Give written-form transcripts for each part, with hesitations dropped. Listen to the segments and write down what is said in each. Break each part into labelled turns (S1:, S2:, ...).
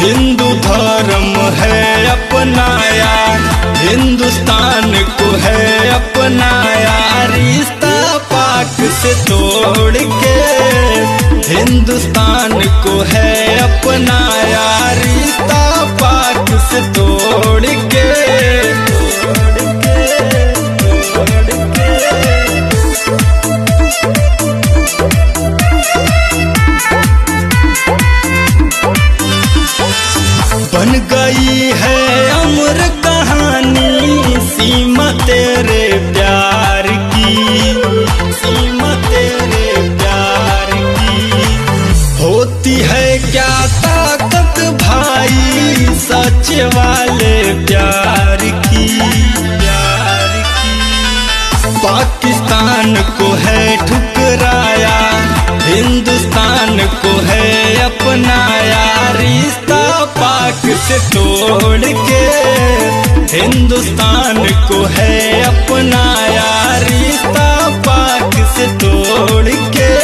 S1: हिंदू धर्म है अपनाया, हिंदुस्तान को है अपनाया। रिश्ता पाक से तोड़ के हिंदुस्तान को है अपनाया। रिश्ता पाक से तोड़ के बन गई है अमर कहानी सीमा तेरे प्यार की, सीमा तेरे प्यार की। होती है क्या ताकत भाई सच वाले प्यार की, प्यार की। पाकिस्तान को है ठुकराया, हिंदुस्तान को है अपनाया। रिश्ता पाक से तोड़ के हिंदुस्तान को है अपनाया। रिश्ता पाक से तोड़ के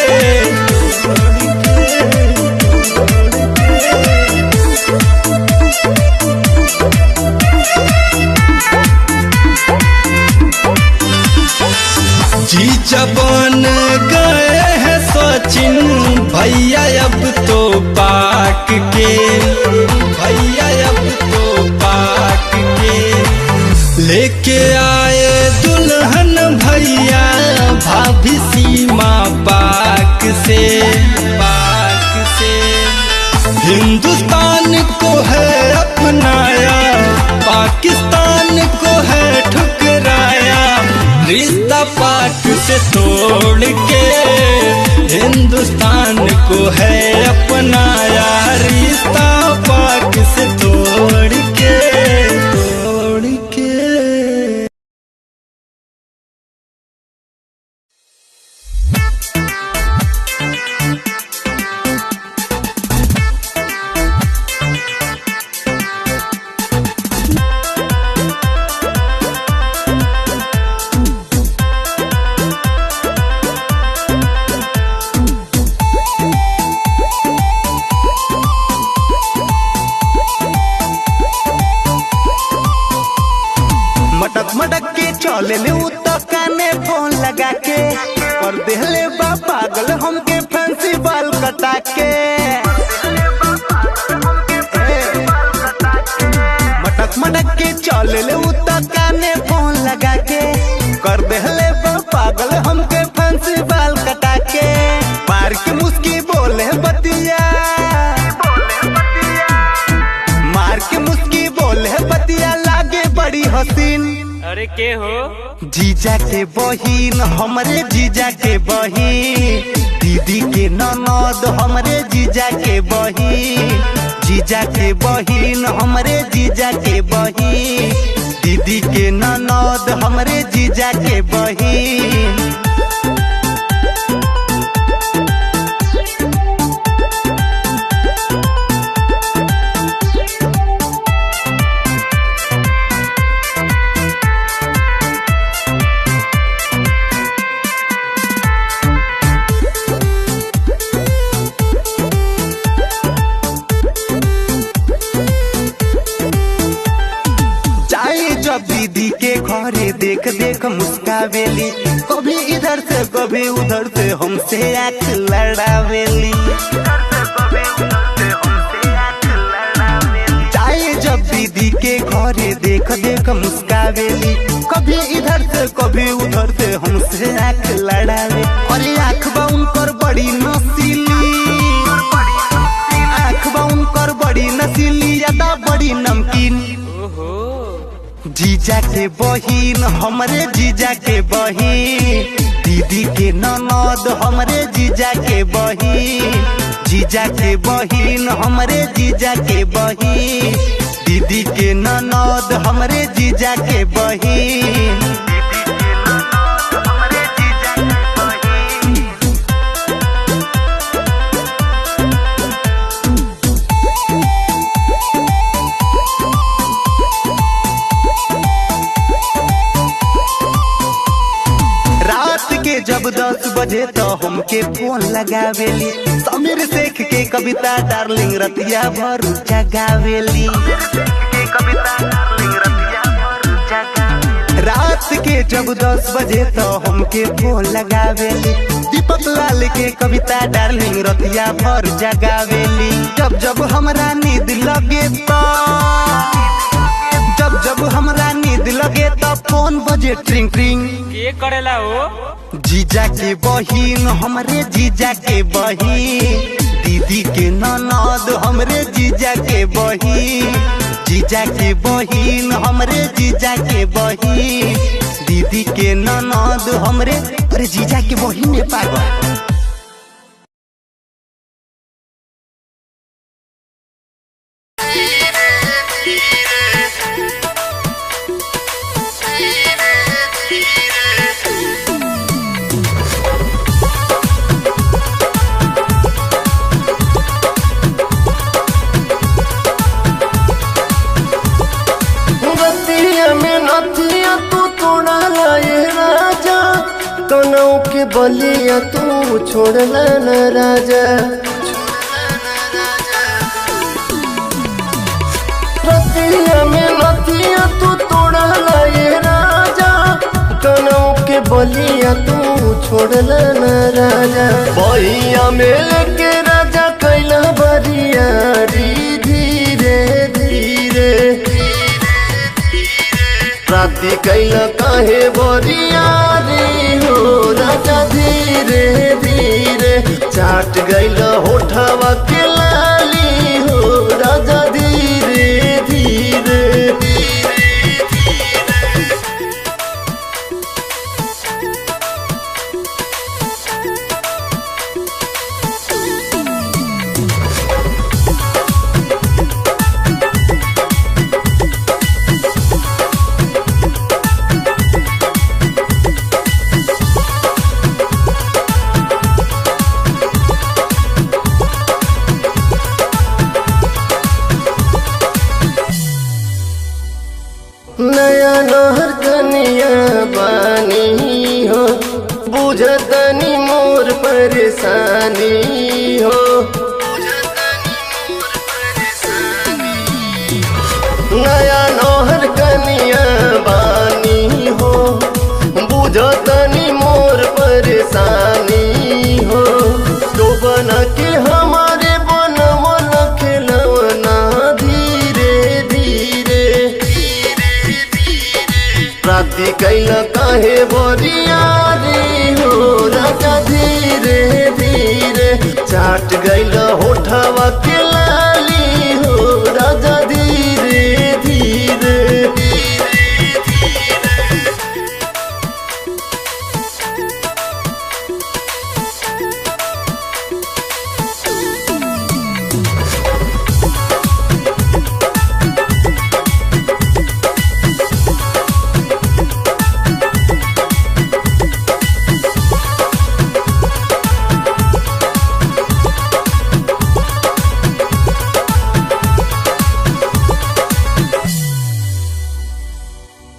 S1: जीजा बन गए हैं सचिन भैया अब तो पाक के, भैया अब तो पाक के। लेके आए दुल्हन भैया भाभी सीमा पाक से, पाक से। हिंदुस्तान को है अपनाया, पाकिस्तान को है ठुकराया। रिश्ता पाक से तोड़ के हिंदुस्तान को है अपनाया। रिश्ता पाक से तोड़ के, तोड़ के।
S2: मटक के चले ले तो काने फोन लगा के और देहले बा पागल हमके फैंसी बाल कटा के। मटक के चले ले तो काने फोन लगा के कर देहले बा पागल हमके फैंसी बाल कटा के। मार के मुस्की बोले बतिया, मार के मुस्की बोले बतिया लागे बड़ी हसीन।
S3: अरे के हो?
S2: जीजा के बहिन हमरे जीजा के बहिन, दीदी के ननद हमरे जीजा के बहिन। जीजा के बहिन हमरे जीजा के बहिन, दीदी के ननद हमरे जीजा के बहिन। दीदी के घरे देख देख मुस्कावेली, कभी इधर से कभी उधर से हमसे आँख लड़ावेली। चाहे जब दीदी के घरे देख देख मुस्कावेली, कभी इधर से कभी उधर से हमसे आँख लड़ावे। और आँख बा उनकर बड़ी नसीली, आँख बा उनकर बड़ी नसीली, यादा बड़ी नमकीन। जीजा के बहिन हमरे जीजा के बहिन, दीदी के ननद हमरे जीजा के बहिन। जीजा के बहिन हमरे जीजा के बहिन, दीदी के ननद हमरे जीजा के बहिन। जब 10 बजे तो हमके फोन लगावेली। समीर शेख के कविता डार्लिंग रतिया भर जगावेली। रात के जब 10 बजे तो हमके फोन लगावेली। दीपक लाल के कविता डार्लिंग रतिया भर जगावेली। जब जब हमरा नींद लगे तो जब हमरा नींद लगे तो फोन बजे ट्रिंग ट्रिंग।
S1: के करेला हो?
S2: जीजा के बहिन हमरे जीजा के बहिन, दीदी के ननद हमरे जीजा के बहिन। जीजा के बहिन हमरे जीजा के बहिन, दीदी के ननद हमरे अरे जीजा के बहिन में पागल।
S3: कनौ के बलिया तू छोड़ला न राजा। रतिया में नथिया तू तोड़ला ये राजा, कनौ के बलिया तू छोड़ला न राजा। बहिया में लेके राजा कैला बरिया री धीरे धीरे। राती कैला काहे बरिया हो राजा धीरे धीरे। चाट गैला होठवा के लाली हो राजा धीरे धीरे। नया नहर कनिया बानी हो, बुझतनी मोर परेशानी हो। नया नहर कनिया बानी हो, बुझतनी मोर परेशानी हो। तो बना के हमारे बनवल खिलौना धीरे धीरे। राती कैला काहे बरिया रे हो राजा धीरे धीरे। चाट गैला होठवा के लाली हो राजा धीरे धीरे।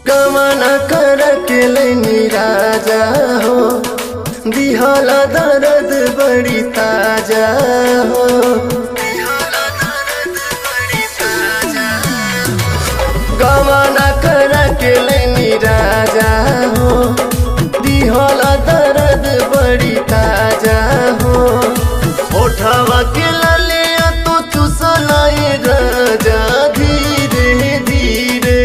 S3: गमना कर के लेनी राजा हो, दिहला दर्द बड़ी ताजा हो। गमना कर के लेनी राजा हो, दिहला दर्द बड़ी ताजा हो। होठवा के ललिया तो चुसलाए राजा धीरे धीरे।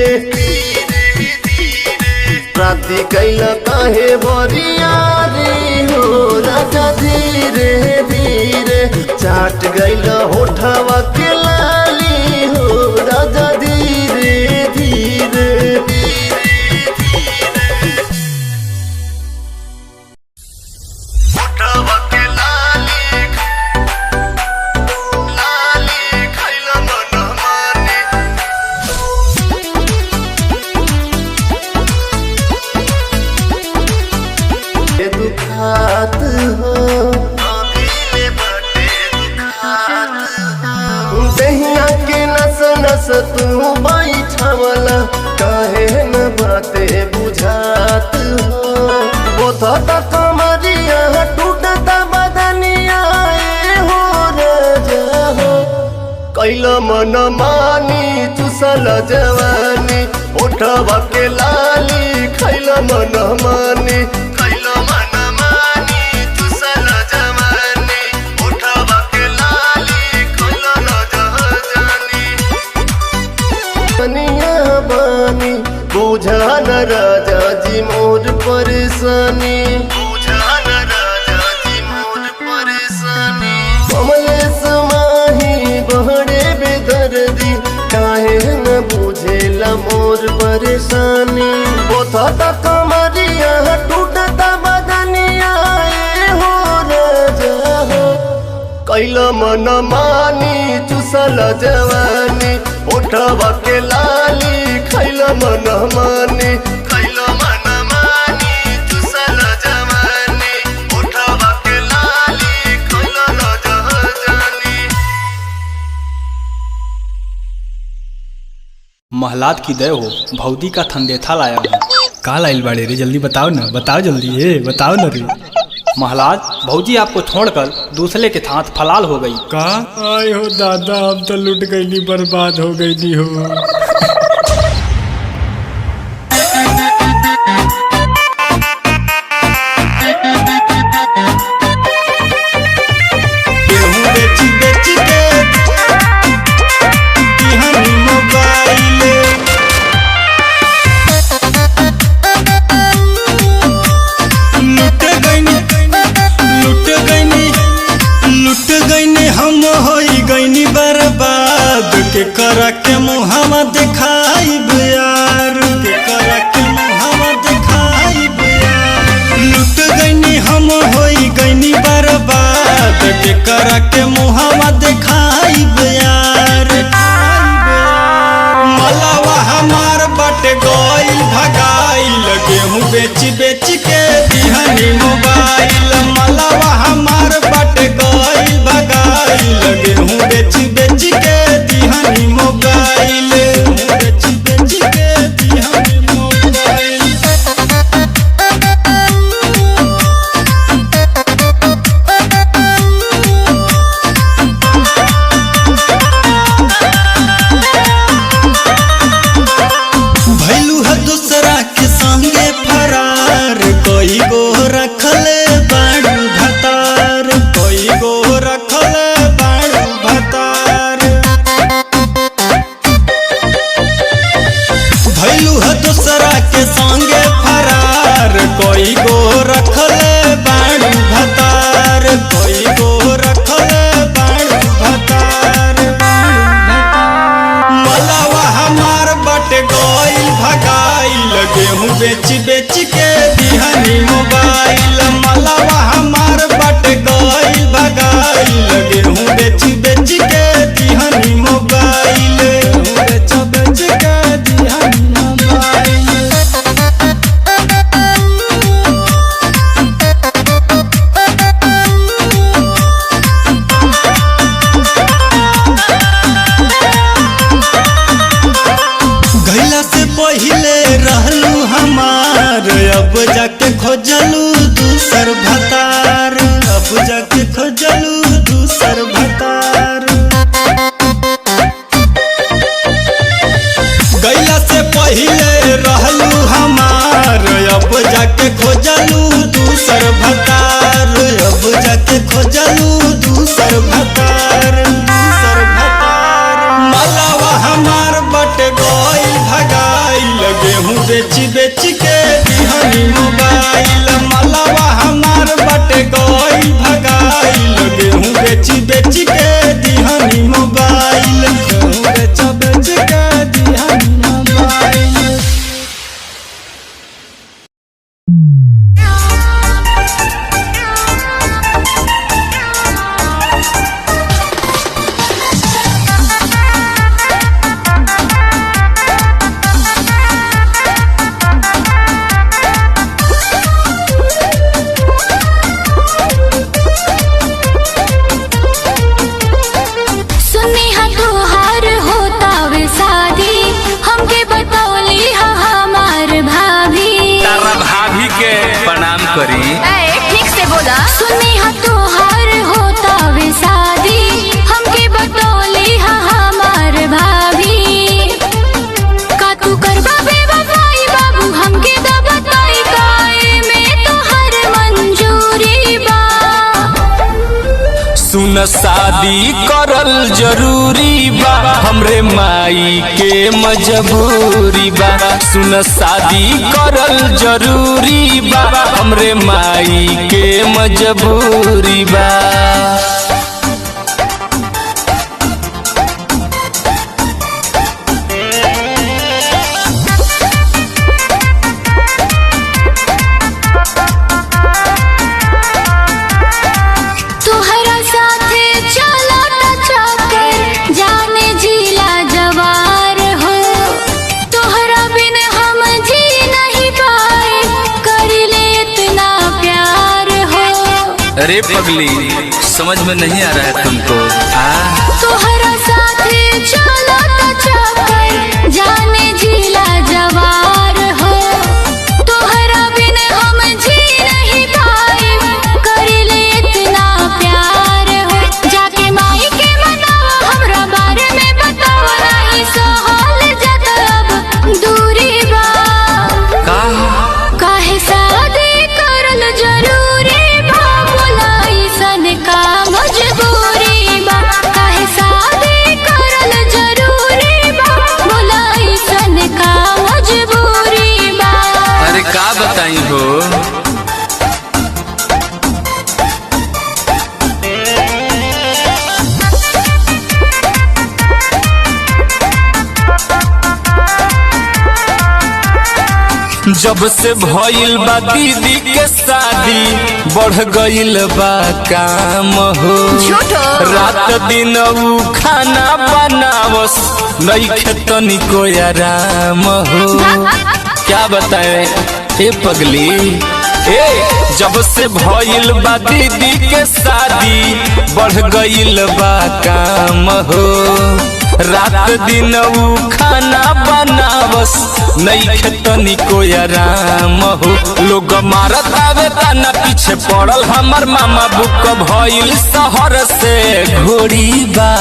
S3: राती कैला काहे बरिया रे हो राजा धीरे धीरे। चाट गैला होठवा के लाली हो राजा धीरे धीरे। होठवा के लाली लाली खैला मन माने। दुखात हो दहिया के नस नस तू बैठवला, काहे न बाते बुझात हो। बोथा कमरिया कैला मन मानी चुसल जवानी उठवा के लाली खैला मन मानी कैला मन मानी चुसल जवानी उठवा के लाली खैला न जानी बनिया बानी बुझा न राजा जी मोर परेशानी बुझा न राजा जी मोर परेशानी कमलेश माही बहरे बेदर्दी काहे न बुझेला मोर परेशानी बोथता कमरिया टूटता बदनिया हो राजा हो कैला मन मानी चुसल जवानी उठवा के लाली खैला मन मानी कैला मन मानी चुसल जवानी उठवा के लाली खैला न जानी।
S1: महलात की दय हो, भौदी का थंदेथा लाया हूँ। का लाइल बाड़े रे, जल्दी बताओ ना, बताओ जल्दी, बताओ ना रे। महलात, भौजी आपको छोड़कर दूसरे के साथ फलाल हो गई। का आय हो दादा, अब तो लुट गई, बर्बाद हो गई हो। के करा के मुहावा दिखाई यार, के करा के मुहावा दिखाई यार। लुट गईनी हम होई गईनी बर्बाद, के करा के मुहावा दिखाई यार। मलावा हमार बट गईल भगाइल, गेहूं बेच बेच के दिहनी मोबाइल। मलावा हमार बट गईल भगाइल, गेहूं बेच बेच के दिहनी मोबाइल। बेच बेच के दिहनी मोबाइल। भैलू है दूसरा के संगे फरार, कोई गो रखले बाड़ू भतार, कोई गो रखले बाड़ू भतार। भैलू है दूसरा के संगे फरार, कोई गो रखले बाड़ू भतार, कोई गो रखले बाड़ू भतार। मलावा हमार बट गईल भगाइल, गेहूं बेच बेच के दिहनी मोबाइल। मलावा हमार बट गईल भगाइल, गेहूं बेच बेच के दिहनी मोबाइल। बेच बेच के दिहनी मोबाइल। गैला से पहिले रहलू हमार, अब जाके खोजलू दूसर भतार, अब जाके खोजलू दूसर भतार। गैला से पहिले रहलू हमार, अब जाके खोजलू दूसर भतार, अब जाके खोजलू दूसर भतार, दूसर भतार। मलावा हमार बट गईल भगाइल, गेहूं बेच बेच के दिहनी मोबाइल। मलावा हमार बट गईल भगाइल, गेहूं बेच बेच के दिहनी मोबाइल। गेहूं बेच बेच के दिहनी मोबाइल।
S4: सुनेहा तोहार हो सुन शादी करल जरूरी बा हमरे माई के मजबूरी बा सुन शादी करल जरूरी बा हमरे माई के मजबूरी बा अरे पगली समझ में नहीं आ रहा है तुमको
S5: तोहरा साथे चलो तो चक्कर जाने जिला जवार हो तोहरा बिन हम जी नहीं पाए कर ले इतना प्यार हो जाके माई के मनाओ हमरा बारे में बताओ नहीं सहल जत अब दूरी बा काहे शादी करल जरूरी का मजबूरी बा काहे शादी करल जरूरी बा बोलाई सन का मजबूरी बा
S4: अरे का बताई हो जब से भइल बा दीदी के शादी बढ़ गइल बा काम हो रात दिन उ खाना बनावस नइखे तनिको आराम हो क्या बताए ए पगली जब से भइल बा दीदी के शादी बढ़ गइल बा काम हो रात दिन उ खाना बनावस नइखे तनिको आराम हो लोग मारत आवे ताना पीछे पड़ल हमर मामा बुक भइल शहर से घोड़ी बा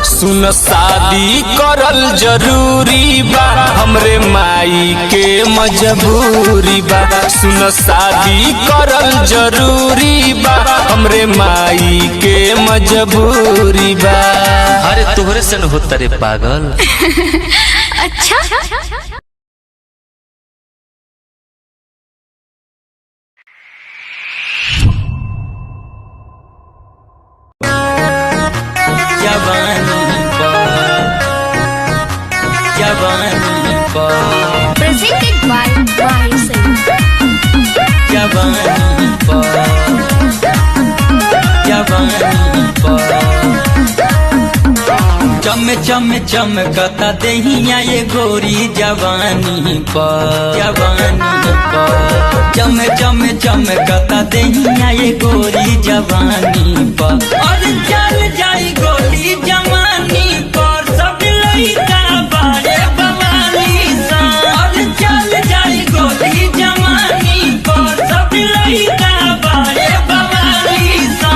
S4: सुन शादी करल जरूरी बा हमरे माई के मजबूरी बा सुन शादी करल जरूरी बा हमरे माई के मजबूरी बा अरे तोहरे से न होता रे पागल
S5: अच्छा presented by
S1: चम चम चमकता दहिया ये गोरी जवानी पर चम चम चमकता दहिया ये गोरी जवानी पर और चल जाई गोली जवानी पर सब लइका बारे बवाली सा और चल जाई गोली जवानी पर सब लइका बारे बवाली सा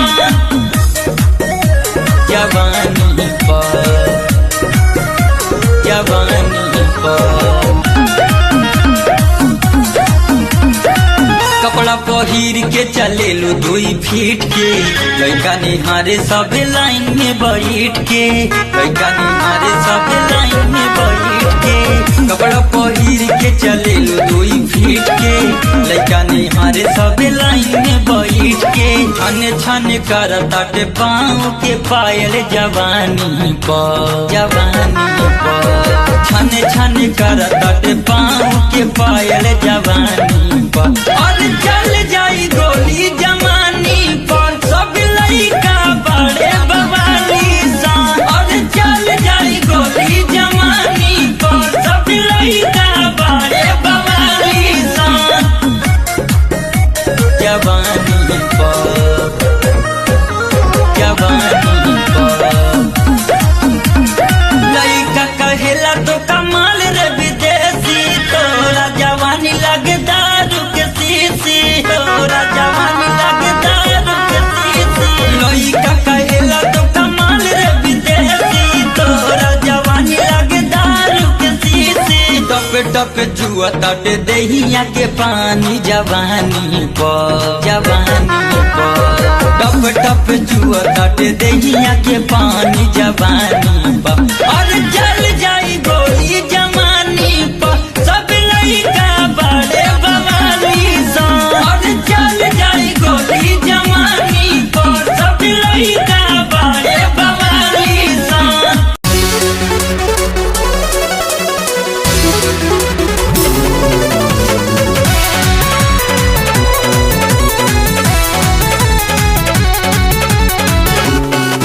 S1: जवानी पर कपड़ा पहिर के चलेलू 2 फीट के लड़का निहारे सब लाइन में बैठ के लड़का निहारे सब लाइन में बैठ के कपड़ा पहिर के चलेलू 2 फीट के लड़का निहारे सब लाइन में बैठ के छाने छाने कर ताटे पाँव के पायल जवानी पर छाने छाने कर ताटे पाँव के पायल जवानी पर और चल जाई गोली जवानी पर सब लइका बड़े बवाली सा और चल जाई गोली जवानी पर सब लइका बड़े बवाली सा जवानी पर लइका कहेला तो कमाल रे विदेशी तोरा जवानी लगे दारू के शीशी तोरा जवानी लगे दारू के शीशी लइका कहेला तो कमाल रे विदेशी तोरा जवानी लगे दारू के शीशी टप टप जुआ तट दहिया के पानी जवानी पर
S6: टप टप जुआ ताटे दहिया के पानी जवानी पा और जल जाई गोली जमानी पा सब लइका बड़े बवाली सा और जल जाई गोली जमानी पा सब लइका बड़े बवाली सा।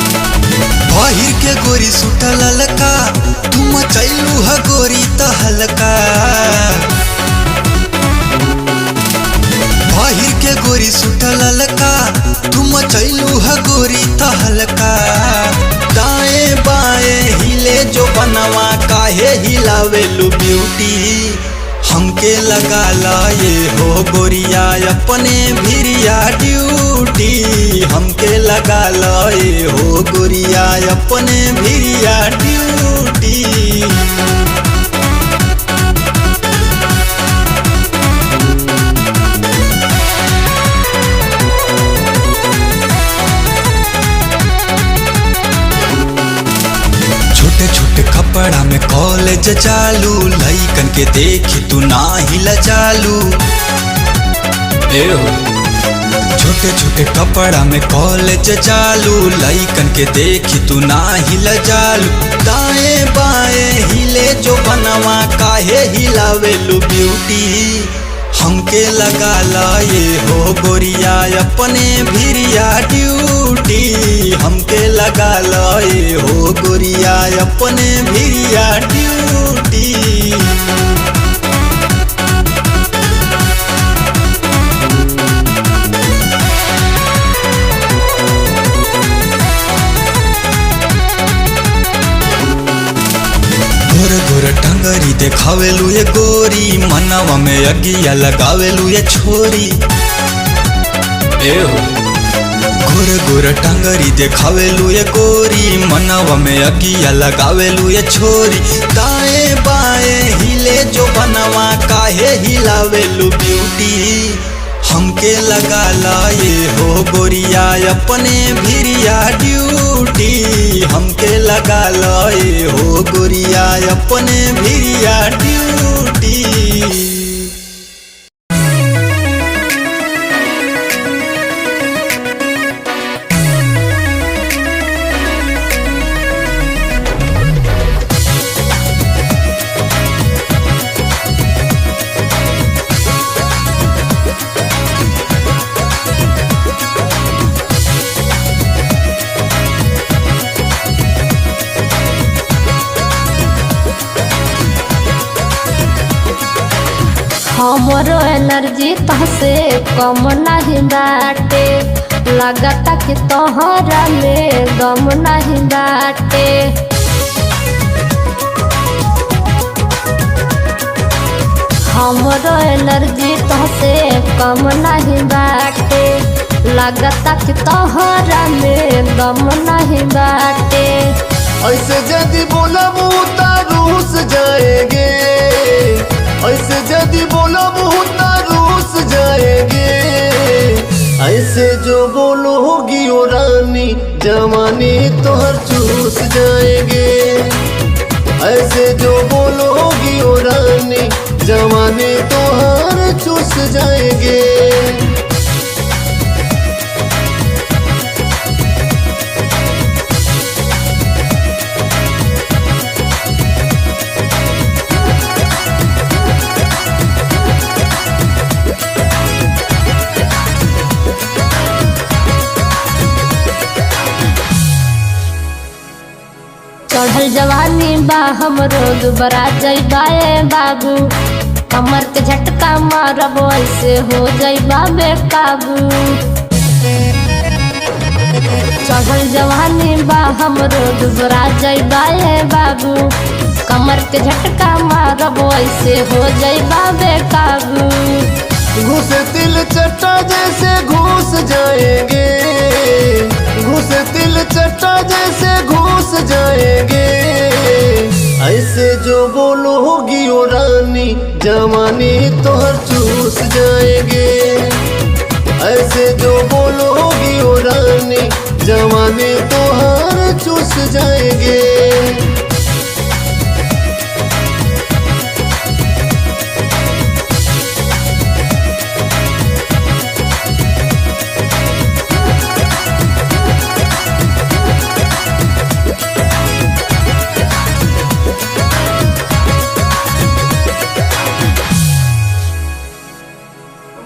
S1: बाहिर के गोरी सुटा ललका तुम चैलू ह गोरी त हलका बाहिर के गोरी सुटा ललका तुम चैलू ह गोरी त हलका दाएं बाएं हिले जो बनवा काहे हिलावेलू ब्यूटी हमके लगा ला ये हो गोरिया अपने भिरिया ड्यूटी हमके लगा ला ये हो गोरिया अपने भिरिया ड्यूटी। छोटे छोटे कपड़ा में कॉलेज चालू लइकन के देखी तू ना हिला चालू छोटे छोटे कपड़ा में कॉलेज चालू लइकन के देखी तू ना हिला चालू दाएं बाएं हिले जो बनवा काहे हिलावेलू ब्यूटी हमके लगा ला ये हो गोरिया अपने भिरिया ड्यूटी हमके लगा ला ये हो गोरिया अपने भिरिया ड्यूटी। गोर गोर टंगरी देखावेलू ये गोरी मनवा में अगिया लगावेलू ये छोरी गोर गोर टंगरी देखावेलू ये गोरी मनवा में अगिया लगावेलू ये छोरी दाएं बाएं हिले जो बनवा काहे हिलावेलू ब्यूटी हमके लगा ला ये हो गोरिया अपने भिरिया ड्यूटी हमके लगा ला ये हो गोरिया अपने भिरिया ड्यूटी।
S7: हमरो एनर्जी तहसे कम नहीं बाटे लगता कि तोहरा में दम नहीं बाटे हमरो एनर्जी तहसे कम नहीं बाटे लगता कि तोहरा में दम नहीं बाटे
S3: ऐसे यदि बोलबू त रूस जाएंगे ऐसे यदि बोलबू त रूस जाएंगे ऐसे जो बोलोगी ओ रानी जवानी तोहर चूस जाएंगे ऐसे जो बोलोगी ओ रानी जवानी तोहर चूस जाएंगे।
S7: चढ़ल जवानी बा हमरो दुबरा जइबाए बाबू कमर के झटका मारब ऐसे हो जइबा बेकाबू चढ़ल जवानी बा हमरो दुबरा जइबाए बाबू कमर के झटका मारब ऐसे हो जइबा बेकाबू
S3: घुस तिल चट्टा जैसे घुस जाएंगे घुस तिल चट्टा जैसे घुस जाएंगे ऐसे जो बोलोगी ओ रानी जवानी तोहर चूस जाएंगे ऐसे जो बोलोगी ओ रानी जवानी तोहर चूस जाएंगे।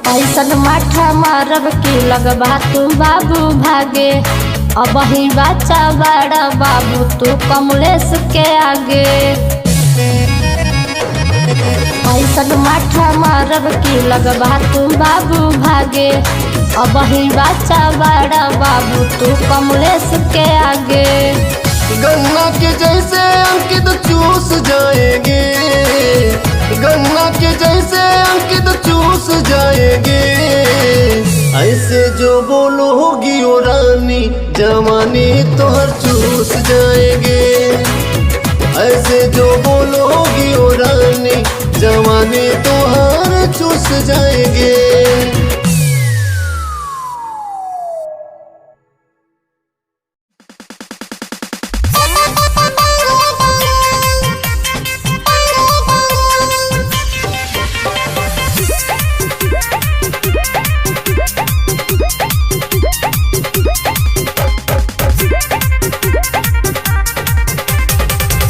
S7: ऐसन माठा मारब की लगबा तू बाबू भागे। अब ही बच्चा बड़ा बाबू तू कमलेश के आगे। ऐसन माठा मारब की लगबा तू बाबू भागे। अब ही बच्चा बड़ा बाबू तू कमलेश के आगे।
S3: गन्ना के जैसे अंकित चूस जाएंगे, गन्ना के जैसे अंकित चूस जाएंगे। ऐसे जो बोलोगी ओ रानी जवानी तोहर चूस जाएंगे। ऐसे जो बोलोगी ओ रानी जवानी तोहर चूस जाएंगे।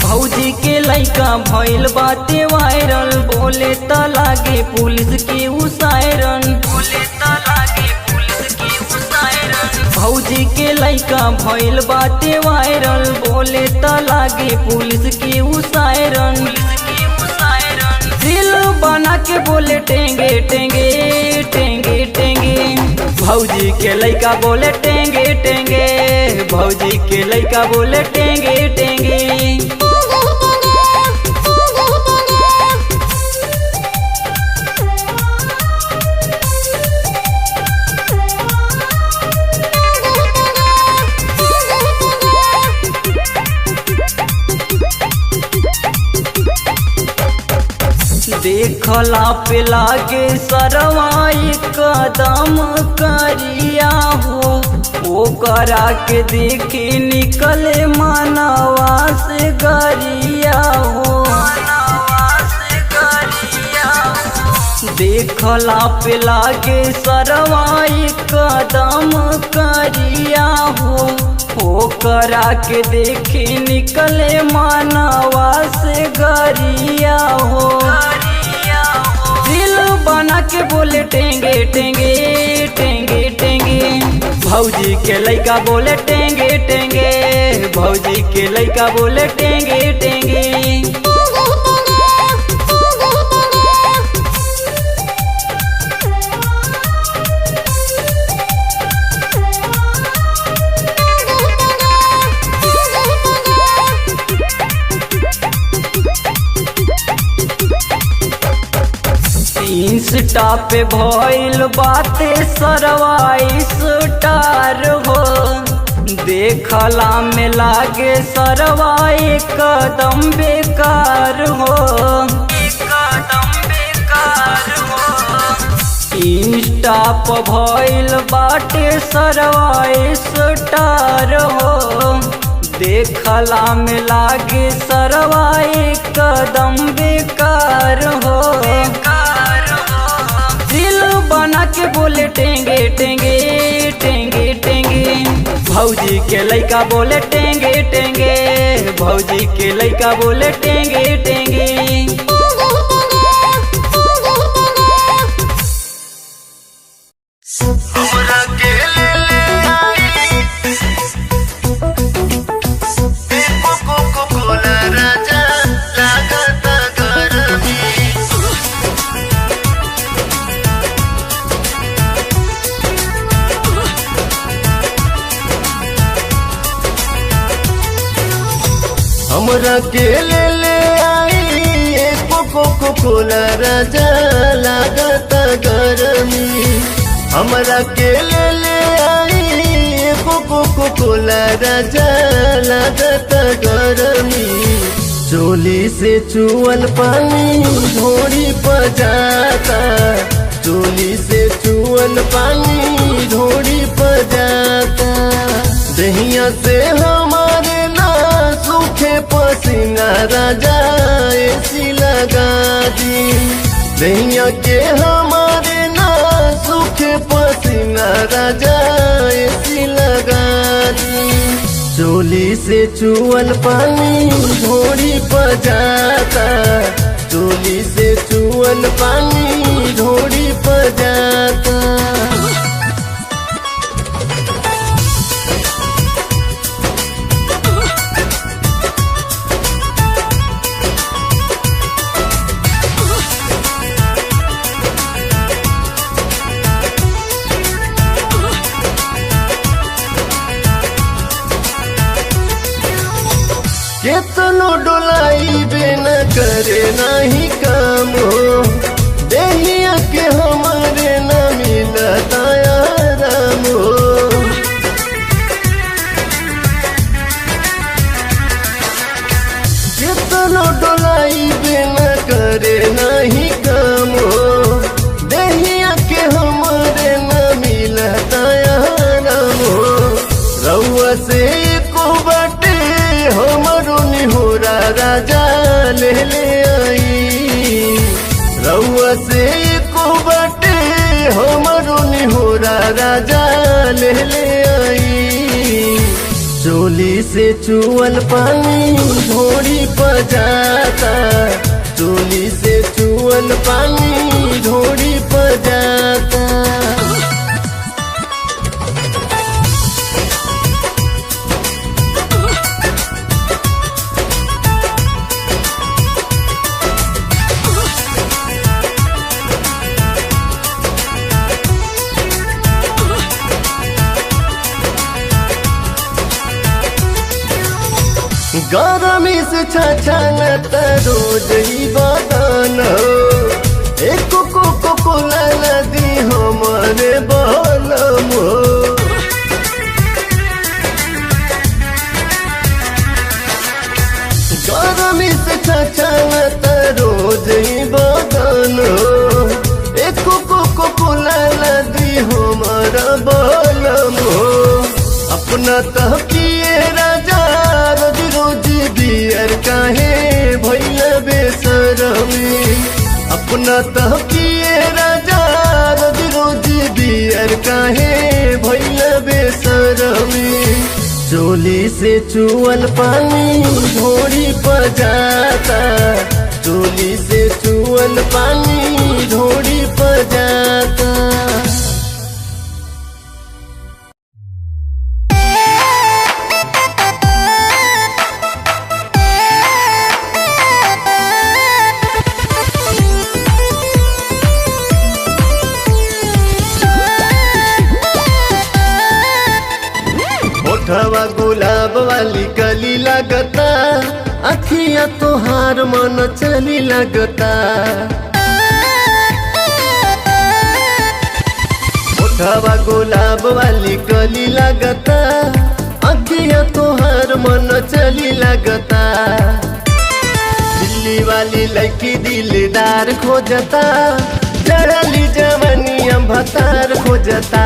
S6: भौजी के लइका भइल बाटे वायरल, बोले त लागे पुलिस के उ सायरन, बोले त लागे पुलिस के उ सायरन। भौजी के लइका भइल बाटे वायरल, बोले त लागे पुलिस के उ सायरन, पुलिस के उ सायरन। दिल बना के बोले टेंगे टेंगे टेंगे टेंगे। भौजी के लइका बोले टेंगे टेंगे, भौजी के लइका बोले टेंगे टेंगे। देखला पे लागे सरवाई कदम करिया हो, ओ करा के देखे निकले मनवा से गरिया हो, मनवा से गरिया हो। देखला पे लागे सरवाई कदम करिया हो, ओ करा के देखे निकले मनवा से गरिया हो। दिल बना के बोले टेंगे टेंगे टेंगे टेंगे। भौजी के लइका बोले टेंगे टेंगे, भौजी के लइका बोले टेंगे टेंगे। इंस्टा पे भइल बाते सरवाई स्टार हो, देखला में लागे सरवाई कदम बेकार हो, कदम बेकार हो। इंस्टा पे भइल बाटे सरवाई स्टार हो, देखला में लागे सरवाई कदम बेकार हो। दिल बना के बोले टेंगे टेंगे टेंगे टेंगे। भौजी के लइका बोले टेंगे टेंगे, भौजी के लइका बोले टेंगे टेंगे।
S3: हमरा के ले ले आई कोको कोला राजा लागत गरमी। हमरा के ले ले आई कोको कोला राजा लागत गरमी। हमरा के ले ले आई कोको कोला राजा लागत गरमी। चोली से चुअल पानी ढोड़ी पजाता, चोली से चुअल पानी ढोड़ी पजाता। दहिया से हमारे ना सूखे पसीना राजा ऐसी लगा दी। दहिया के हमारे ना सूखे पसीना राजा ऐसी लगा दी। चोली से चुअल पानी ढोड़ी पर जाता, चोली से चुअल पानी ढोड़ी पर जाता। केतनो डोलाई बिन करे नहीं काम हो, देहिया के हमारे न मिलता आराम हो। केतनो डोलाई बिन करे नहीं काम हो, देहिया के हमारे न मिलता आराम हो। रउआ से को बटे हमरो निहोरा राजा ले आई। रउआ से को बटे हमरो निहोरा राजा ले आई। चोली से चुअल पानी ढोड़ी पर जाता, चोली से चुअल पानी ढोड़ी पर जाता। गरमी से छछनत रोज ही बदन हो, एक को कोला नदी हमारे बलम हो। गरमी से छछनत रोज ही बदन हो, एक को कोला नदी हमारा बलम हो। अपना तहकिए राजा रोज रोज बियर काहे भैया बेसरमी। अपना तहकिए राजा रोज रोज बियर काहे भैया बेसरमी। चोली से चुअल पानी ढोड़ी पर जाता, चोली से चुअल पानी ढोड़ी पर जाता। होठवा गुलाब वाली कली लगता, अखिया तोहार मन चली लगता। होठवा गुलाब वाली कली लगता, अखिया तोहार मन चली लगता। दिल्ली वाली लड़की दिलदार खोजता, चढ़ली जवनिया भतार खोजता।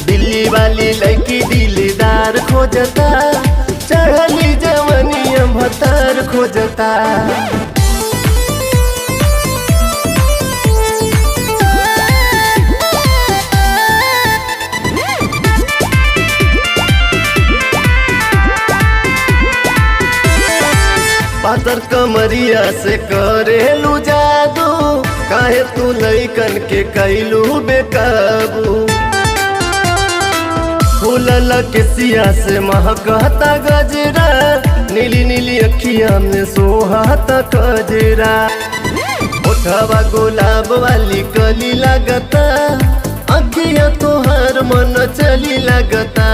S3: दिल्ली वाली लड़की दिलदार खोजता, चढ़ली जवनिया भतार खोजता। पातर कमरिया से करेलू जादू, काहे तू लइकन के कैलू बेकाबू। फूलल के सिया से महकता गजरा, नीली नीली अखिया में सोहाता कजरा। ओठवा गुलाब वाली कली लगता, अखिया तोहार मन चली लगता।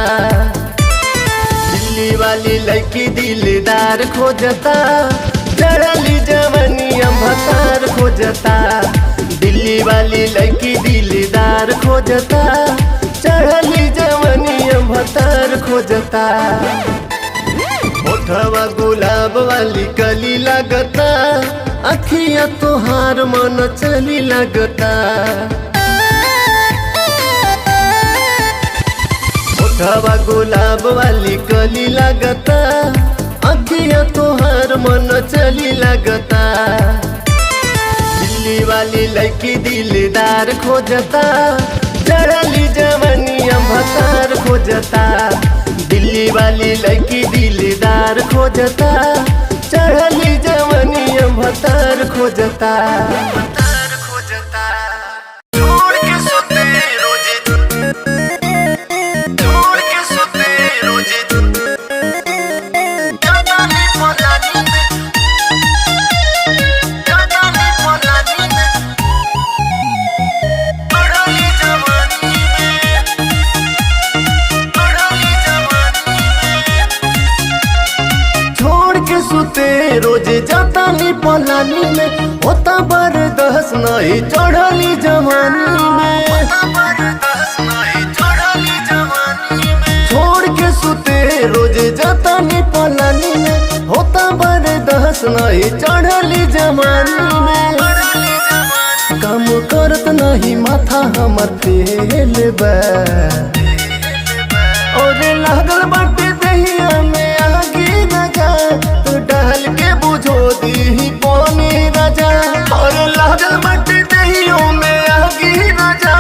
S3: दिल्ली वाली लड़की दिलदार खोजता, चढ़ली जवनिया भतार खोजता। दिल्ली वाली लड़की दिलदार खोजता, चढ़ली जवनिया भतार खोजता। ओठवा गुलाब वाली कली लगता, अखिया तोहार मन चली लगता। उठावा गुलाब वाली कली लगता, अखिया तोहार मन चली लगता। दिल्ली वाली लड़की दिलदार खोजता, चढ़ली जवनिया भतार खोजता। दिल्ली वाली लड़की दिलदार खोजता, चढ़ली जवनिया भतार खोजता। छोड़ के सोते रोजे, छोड़ के सोते रोजे, जाता नहीं पलानी में, जाता नहीं पलानी में, अड़ली जवानी में, अड़ली जवानी में। छोड़ के सोते रोजे जाता नहीं पलानी में, होता बर्दाश्त नहीं चढ़ली जवानी में, छोड़ के सुते रोजे जाता नहीं पलानी में, होता बर्दाश्त नहीं चढ़ली जवानी में। काम करत नहीं माथा हमर तेल बा, और लागल बाटे दहिया में आगे न जा, तो डाल के बुझो दी पानी राजा। और लागल बाटे दहियों में आगे न जा,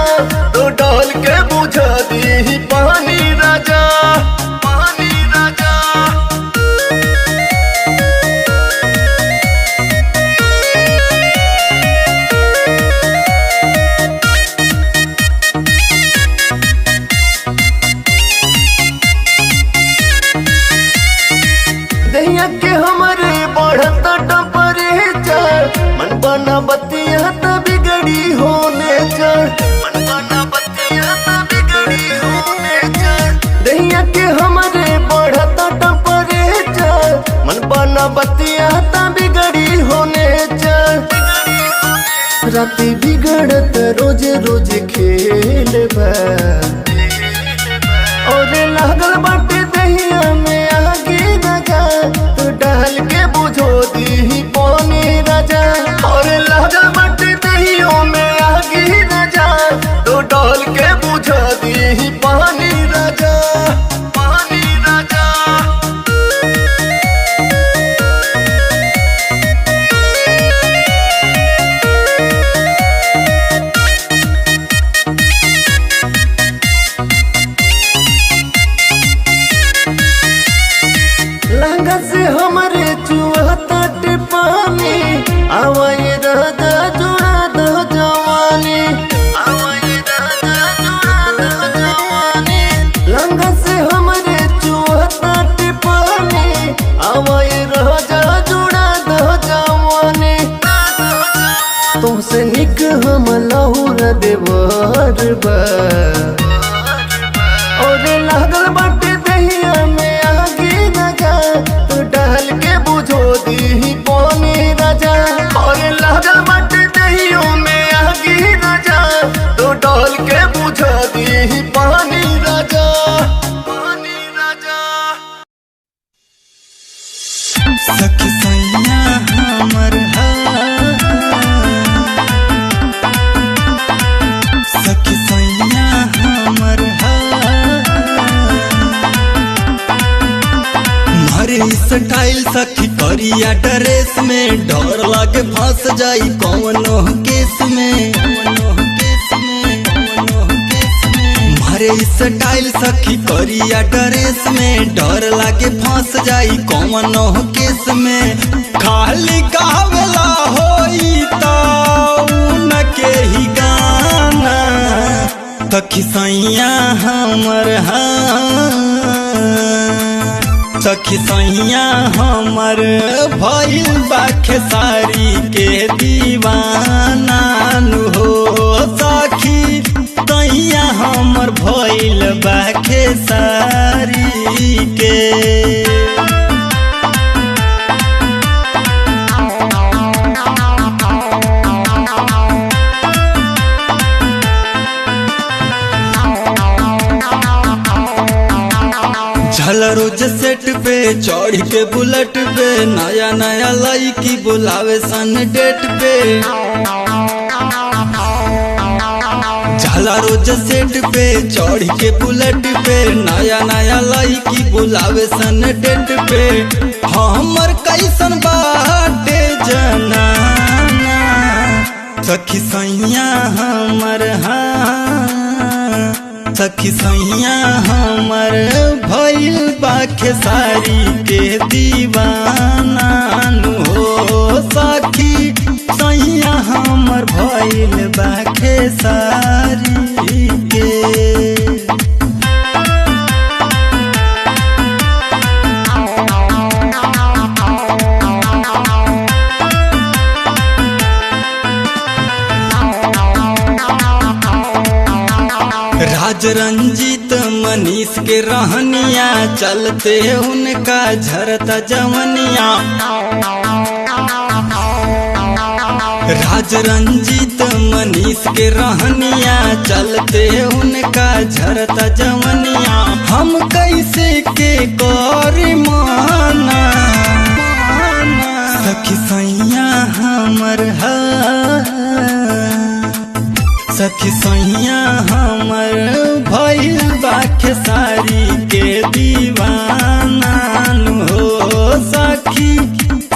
S3: तो डाल के बुझा दी पानी राजा, पानी राजा। दहिया के हमारे बढ़त टेम्परेचर, मन बना बतिया त बिगड़ी होने चढ़, मन बना बतिया त बिगड़ी होने चढ़। दहिया के हमारे बढ़त टेम्परेचर, मन बना बतिया त बिगड़ी होने चढ़। राती बिगड़त रोजे रोजे खेल बा, और लागल बाटे दहिया में आगे न जा, तो डाल के बुझो दी पानी राजा। और लागल बाटे दहियों में आगे न जा, तो डाल के बुझा दी पानी राजा, पानी राजा। लहंगा से हमारे चुहता पानी, आवाए राजा जुड़ा दो जवानी, आवाए राजा जुड़ा दो जवानी। लहंगा से हमारे चुहता पानी, आवाए राजा जुड़ा दो जवानी। तुमसे निक हम लहुर देवर बा, और लागल बाटे दहिया में आगे न जा, तो डाल के बुझो दी पानी राजा। और लागल बाटे दहियों में आगे न जा, तो डाल के बुझा दी पानी राजा, पानी राजा।
S1: सखी सैया हमर सखी सैया हमर मारे स्टाइल सखी करिया ड्रेस में, डर लागे फंस जाई कौनो केस में, मारे स्टाइल सखी करिया ड्रेस में, डर लागे फंस जाई कौनो केस में। खाली गावेला होई त उनके ही गाना, सखी सैया हमर सखी सैया हमर भइल बा खेसारी के दीवाना नु हो। सखी सैया हमर भइल बा खेसारी के। चल रोज सेट पे चढ़ के बुलेट पे, नया नया लड़की बुलावे सन डेट पे। जाला रोज सेट पे चढ़ के बुलेट पे नया नया लड़की बुलावे सन डेट पे हमर कैसन बाटे जनाना सखी सैया हमर सखी सैया हमर भइल बा खेसारी के दीवाना हो सखी सैया हमर भइल बा खेसारी के राज रंजीत मनीष के रहनिया चलते उनका झरता जवनिया राज रंजीत मनीष के रहनिया चलते उनका झरता जवनिया हम कैसे के करी माना सखी सैया हमर सखी सैया हमर भइल बा खेसारी के दीवाना हो सखी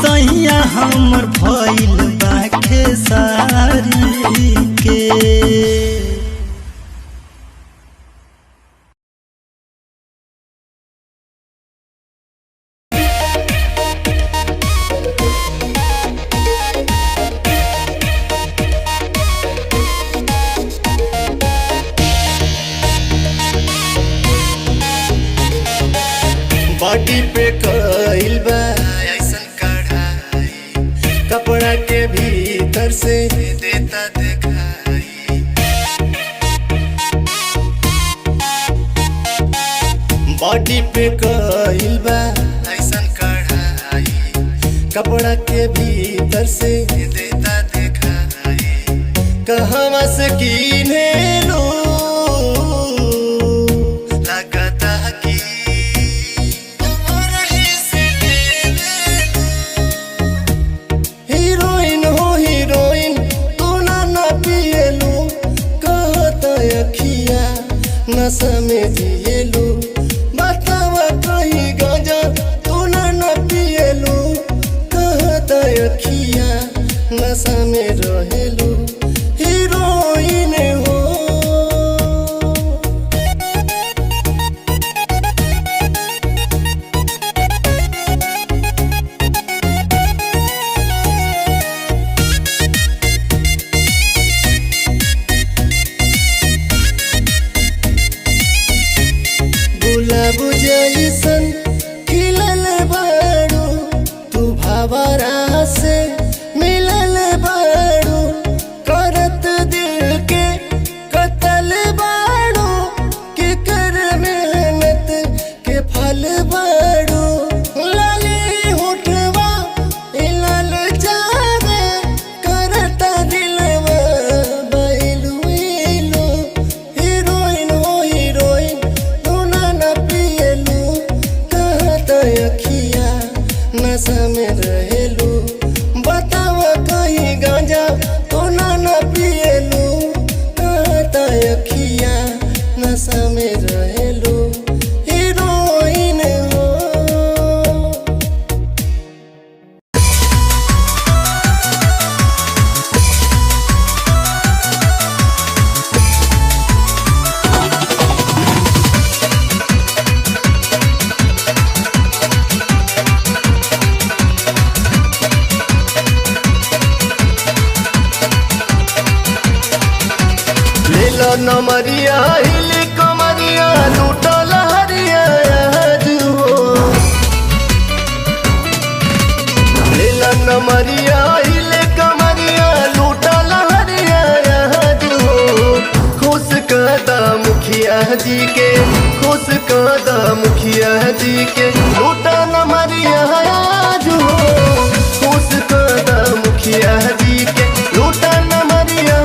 S1: सैया हमर भइल बा खेसारी के।
S3: बॉडी पे कइल बा ऐसन कढ़ाई कपड़ा के भीतर से देता दिखाई बॉडी पे कइल बा ऐसन कढ़ाई कपड़ा के भीतर से देता दिखाई कहवा से कीने लो नशा में जिएलू बतावा कहीं गांजा तू ना पिएलू कहता अखिया नशा में रहेलू हीरोइन हो गुलाब जैसन खिलल बाड़ू तू भंवरा से मिलल बाड़ू करत दिल के कतल बाड़ू के कर मेहनत के फल बाड़ू लाली होठवा लाल जावे करता दिलवा बैलू एलो हीरोइन हो हीरोइन अखिया नशा में रहेलू बतावा कहीं गांजा तो ना पिएलू कहता अखिया नशा में रहेलू हीरोइन हो। नमरिया हिली कमरिया लूटल हरिया हो लीला नमरिया हिले कमरिया लूटल हरिया हो खुश कदा मुखिया जी के खुश कदा मुखिया जी के लूटा नमरिया हो खुश कदा मुखिया जी के लूटा नमरिया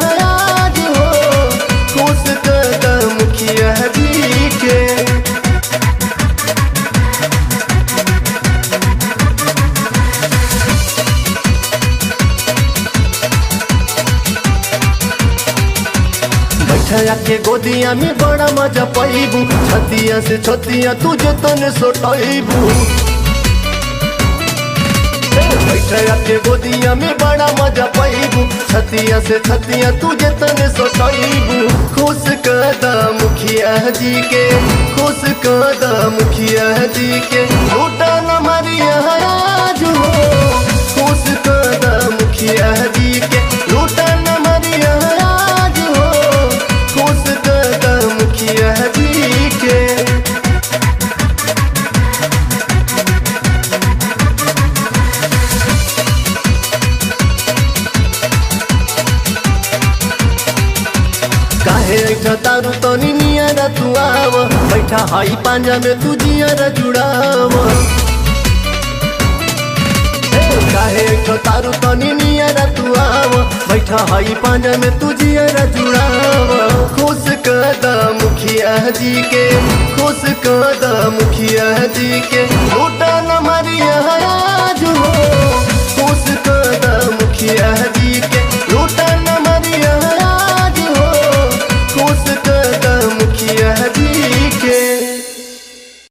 S3: मुखिया जी के। बैठा के गोदिया में बड़ा मजा पैबू छतिया से छतिया तुझे तने सोटाइबू बैठा के गोदिया में बड़ा मजा पैबू छतिया से छतिया तुझे तने सोटाइबू खुश कदा मुखिया जी के खुश कदा मुखिया जी के लूटा न मरिया आज हो खुश कदा मुखिया जी के लूटा न मरिया आज हो खुश कदा मुखिया जी के काहे ऐठा तारू तनी नियारा तू आव बैठा हाई पांजा में तू जियारा जुड़ाव काहे ऐठा तारू तनी नियारा तू आव बैठा हाई पांजा में तू जियारा जुड़ाव खुश कदा मुखिया जी के खुश कदा मुखिया जी के लूटा न मरिया